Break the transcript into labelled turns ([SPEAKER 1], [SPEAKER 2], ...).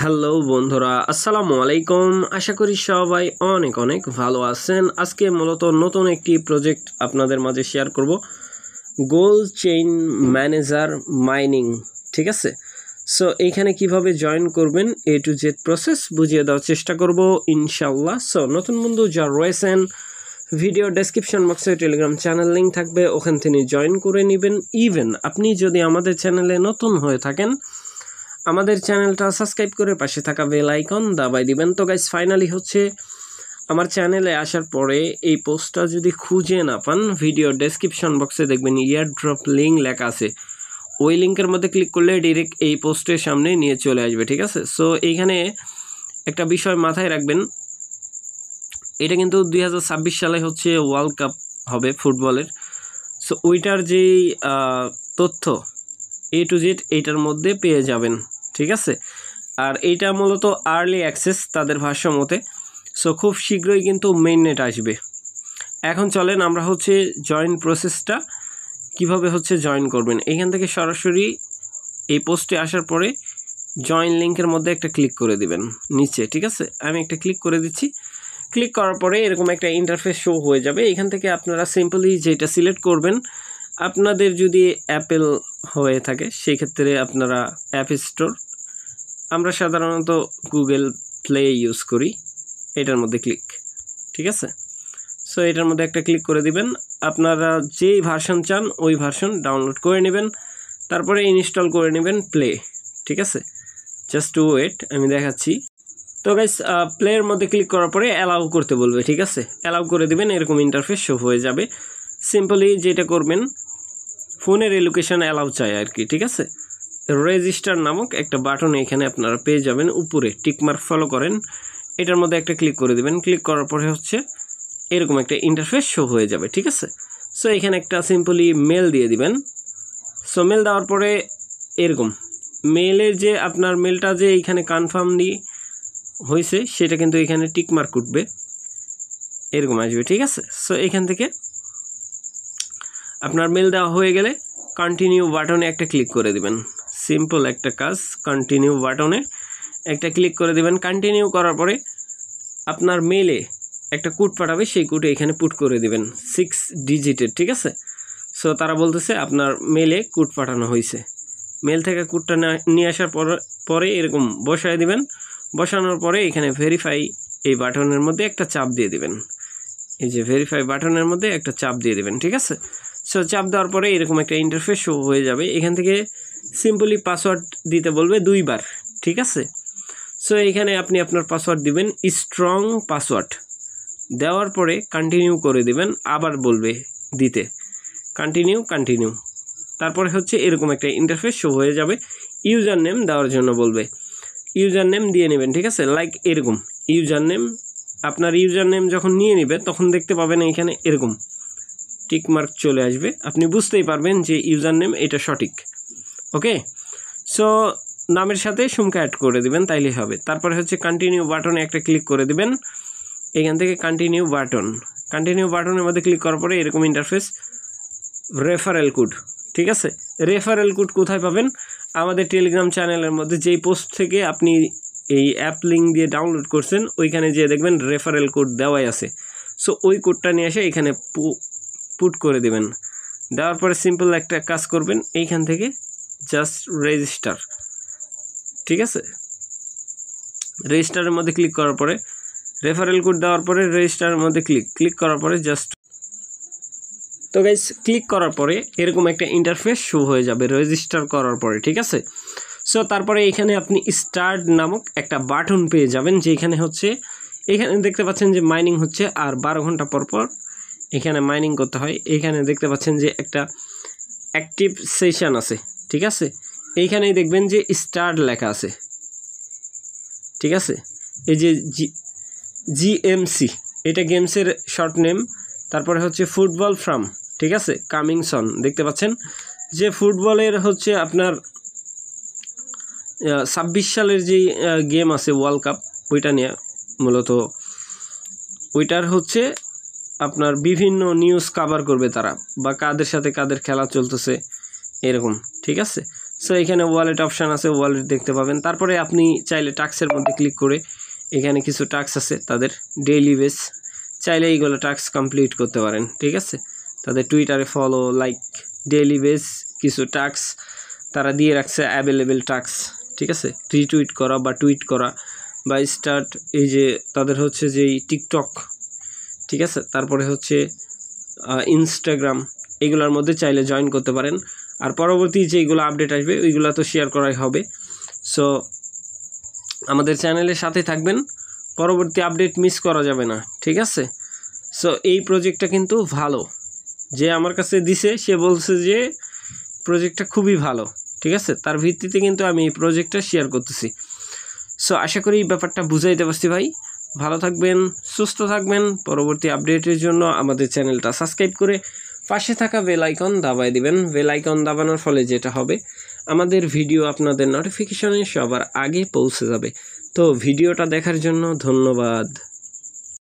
[SPEAKER 1] Hello বন্ধুরা, আসসালামু আলাইকুম। আশা করি সবাই অনেক অনেক ভালো আছেন। আজকে মূলত নতুন একটি প্রজেক্ট আপনাদের মাঝে শেয়ার করব, গোল চেইন ম্যানেজার মাইনিং। ঠিক আছে, সো এইখানে কিভাবে জয়েন করবেন A to Z প্রসেস বুঝিয়ে দেওয়ার চেষ্টা করব ইনশাল্লাহ। সো নতুন বন্ধু যারা রয়েছেন, ভিডিও ডেসক্রিপশন বক্সে টেলিগ্রাম চ্যানেল লিঙ্ক থাকবে, ওখান থেকে জয়েন করে নেবেন। ইভেন আপনি যদি আমাদের চ্যানেলে নতুন হয়ে থাকেন, আমাদের চ্যানেলটা সাবস্ক্রাইব করে পাশে থাকা বেল আইকন দাবাই দিবেন। তো গাইস, ফাইনালি হচ্ছে আমার চ্যানেলে আসার পরে এই পোস্টটা যদি খুঁজে না পান, ভিডিও ডেসক্রিপশন বক্সে দেখবেন ইয়ার ড্রপ লিঙ্ক লেখা আছে। ওই লিঙ্কের মধ্যে ক্লিক করলে ডিরেক্ট এই পোস্টের সামনে নিয়ে চলে আসবে। ঠিক আছে, সো এইখানে একটা বিষয় মাথায় রাখবেন, এটা কিন্তু 2026 সালে হচ্ছে ওয়ার্ল্ড কাপ হবে ফুটবলের। সো ওইটার যেই তথ্য A to Z এইটার মধ্যে পেয়ে যাবেন। ঠিক আছে, আর এইটা মূলত আর্লি অ্যাক্সেস তাদের ভাষ্য মতে। সো খুব শীঘ্রই কিন্তু মেইন নেট আসবে। এখন চলেন আমরা হচ্ছে জয়েন প্রসেসটা কিভাবে হচ্ছে জয়েন করবেন। এখান থেকে সরাসরি এই পোস্টে আসার পরে জয়েন লিঙ্কের মধ্যে একটা ক্লিক করে দিবেন নিচে। ঠিক আছে, আমি একটা ক্লিক করে দিচ্ছি। ক্লিক করার পরে এরকম একটা ইন্টারফেস শো হয়ে যাবে। এখান থেকে আপনারা সিম্পলি যেটা সিলেক্ট করবেন, আপনাদের যদি অ্যাপেল হয়ে থাকে সেই ক্ষেত্রে আপনারা অ্যাপ স্টোর, আমরা সাধারণত গুগল প্লে ইউজ করি, এটার মধ্যে ক্লিক। ঠিক আছে, সো এটার মধ্যে একটা ক্লিক করে দিবেন। আপনারা যেই ভার্সন চান ওই ভার্সন ডাউনলোড করে নেবেন, তারপরে ইনস্টল করে নেবেন প্লে। ঠিক আছে, জাস্ট টু ওয়েট, আমি দেখাচ্ছি। তো গাইস, প্লের মধ্যে ক্লিক করার পরে অ্যালাউ করতে বলবে। ঠিক আছে, অ্যালাউ করে দিবেন, এরকম ইন্টারফেস শো হয়ে যাবে। সিম্পলি যেটা করবেন, ফোনের এলোকেশন অ্যালাউ চাই আর কি। ঠিক আছে, রেজিস্টার নামক একটা বাটন এখানে আপনারা পেয়ে যাবেন, উপরে টিকমার্ক ফলো করেন, এটার মধ্যে একটা ক্লিক করে দিবেন। ক্লিক করার পরে হচ্ছে এরকম একটা ইন্টারফেস শো হয়ে যাবে। ঠিক আছে, সো এখানে একটা সিম্পলি মেল দিয়ে দিবেন। সো মেল দেওয়ার পরে এরকম মেলের যে আপনার মেলটা যে এইখানে কনফার্ম হয়েছে সেটা কিন্তু এখানে টিকমার্ক উঠবে, এরকম আসবে। ঠিক আছে, সো এখান থেকে আপনার মেল দেওয়া হয়ে গেলে কন্টিনিউ বাটনে একটা ক্লিক করে দিবেন। সিম্পল একটা কাজ, কন্টিনিউ বাটনে একটা ক্লিক করে দিবেন। কন্টিনিউ করার পরে আপনার মেলে একটা কোড পাঠাবে, সেই কোডে এখানে পুট করে দিবেন 6 ডিজিটের। ঠিক আছে, সো তারা বলতেছে আপনার মেলে কোড পাঠানো হয়েছে। মেল থেকে কোডটা নিয়ে আসার পরে এরকম বসায় দিবেন। বসানোর পরে এখানে ভেরিফাই এই বাটনের মধ্যে একটা চাপ দিয়ে দিবেন। এই যে ভেরিফাই বাটনের মধ্যে একটা চাপ দিয়ে দিবেন। ঠিক আছে, সো চাপ দেওয়ার পরে এরকম একটা ইন্টারফেস শো হয়ে যাবে। এখান থেকে সিম্পলি পাসওয়ার্ড দিতে বলবে 2 বার। ঠিক আছে, সো এখানে আপনি আপনার পাসওয়ার্ড দিবেন, স্ট্রং পাসওয়ার্ড। দেওয়ার পরে কন্টিনিউ করে দিবেন, আবার বলবে দিতে, কন্টিনিউ। তারপরে হচ্ছে এরকম একটা ইন্টারফেস শো হয়ে যাবে। ইউজার নেম দেওয়ার জন্য বলবে, ইউজার নেম দিয়ে নেবেন। ঠিক আছে, লাইক এরকম ইউজার নেম। আপনার ইউজার নেম যখন নিয়ে নেবেন তখন দেখতে পাবেন এখানে এরকম টিকমার্ক চলে আসবে, আপনি বুঝতেই পারবেন যে ইউজার নেম এটা সঠিক। ওকে, সো নামের সাথে সুমকা অ্যাড করে দিবেন, তাইলেই হবে। তারপরে হচ্ছে কন্টিনিউ বাটনে একটা ক্লিক করে দিবেন। এখান থেকে কন্টিনিউ বাটনের মধ্যে ক্লিক করার পরে এরকম ইন্টারফেস, রেফারেল কোড। ঠিক আছে, রেফারেল কোড কোথায় পাবেন? আমাদের টেলিগ্রাম চ্যানেলের মধ্যে যেই পোস্ট থেকে আপনি এই অ্যাপ লিঙ্ক দিয়ে ডাউনলোড করছেন, ওইখানে যেয়ে দেখবেন রেফারেল কোড দেওয়াই আছে। সো ওই কোডটা নিয়ে এসে এখানে পুট করে দেবেন। দেওয়ার পরে সিম্পল একটা কাজ করবেন, এইখান থেকে জাস্ট রেজিস্টার। ঠিক আছে, রেজিস্টারের মধ্যে ক্লিক করার পরে রেফারেল কোড দেওয়ার পরে রেজিস্টারের মধ্যে ক্লিক করার পরে জাস্ট, তো গাইস ক্লিক করার পরে এরকম একটা ইন্টারফেস শো হয়ে যাবে রেজিস্টার করার পরে। ঠিক আছে, সো তারপরে এখানে আপনি স্টার্ট নামক একটা বাটন পেয়ে যাবেন, যেখানে হচ্ছে এখানে দেখতে পাচ্ছেন যে মাইনিং হচ্ছে, আর 12 ঘন্টা পর পর এখানে মাইনিং করতে হয়। এখানে দেখতে পাচ্ছেন যে একটা অ্যাক্টিভ সেশন আছে। ঠিক আছে, এইখানেই দেখবেন যে স্টার্ট লেখা আছে। ঠিক আছে, এই যে জিএমসি, এটা গেমসের শর্ট নেম। তারপরে হচ্ছে ফুটবল ফ্রম, ঠিক আছে, কামিং সন। দেখতে পাচ্ছেন যে ফুটবলের হচ্ছে আপনার 26 সালের যে গেম আছে ওয়ার্ল্ড কাপ, ওইটা নিয়ে মূলত, ওইটার হচ্ছে আপনার বিভিন্ন নিউজ কভার করবে তারা, বা কাদের সাথে কাদের খেলা চলতেছে এরকম। ঠিক আছে, সো এখানে ওয়ালেট অপশান আছে, ওয়ালেট দেখতে পাবেন। তারপরে আপনি চাইলে টাস্কের মধ্যে ক্লিক করে এখানে কিছু টাস্ক আছে তাদের ডেইলি বেস, চাইলে এইগুলো টাস্ক কমপ্লিট করতে পারেন, ঠিক আছে। তাদের টুইটারে ফলো, লাইক, ডেইলি বেস কিছু টাস্ক তারা দিয়ে রাখছে, অ্যাভেলেবেল টাস্ক, ঠিক আছে। রিটুইট করা বা টুইট করা বা স্টার্ট, এই যে তাদের হচ্ছে যেই টিকটক, ঠিক আছে। তারপরে হচ্ছে ইনস্টাগ্রাম, এগুলোর মধ্যে চাইলে জয়েন করতে পারেন। আর পরবর্তী যেইগুলো আপডেট আসবে ওইগুলো তো শেয়ার করাই হবে। সো আমাদের চ্যানেলের সাথে থাকবেন, পরবর্তী আপডেট মিস করা যাবে না, ঠিক আছে। সো এই প্রজেক্টটা কিন্তু ভালো, যে আমার কাছে দিছে সে বলছে যে প্রজেক্টটা খুবই ভালো, ঠিক আছে। তার ভিত্তিতে কিন্তু আমি এই প্রজেক্টটা শেয়ার করতেছি। সো আশা করি এই ব্যাপারটা বুঝাইতে পারছি ভাই। ভালো থাকবেন, সুস্থ থাকবেন। পরবর্তী আপডেটের জন্য আমাদের চ্যানেলটা সাবস্ক্রাইব করে পাশে থাকা বেল আইকন দাবায় দিবেন। বেল আইকন দাবানোর ফলে যেটা হবে, আমাদের ভিডিও আপনাদের নোটিফিকেশনে সবার আগে পৌঁছে যাবে। তো ভিডিওটা দেখার জন্য ধন্যবাদ।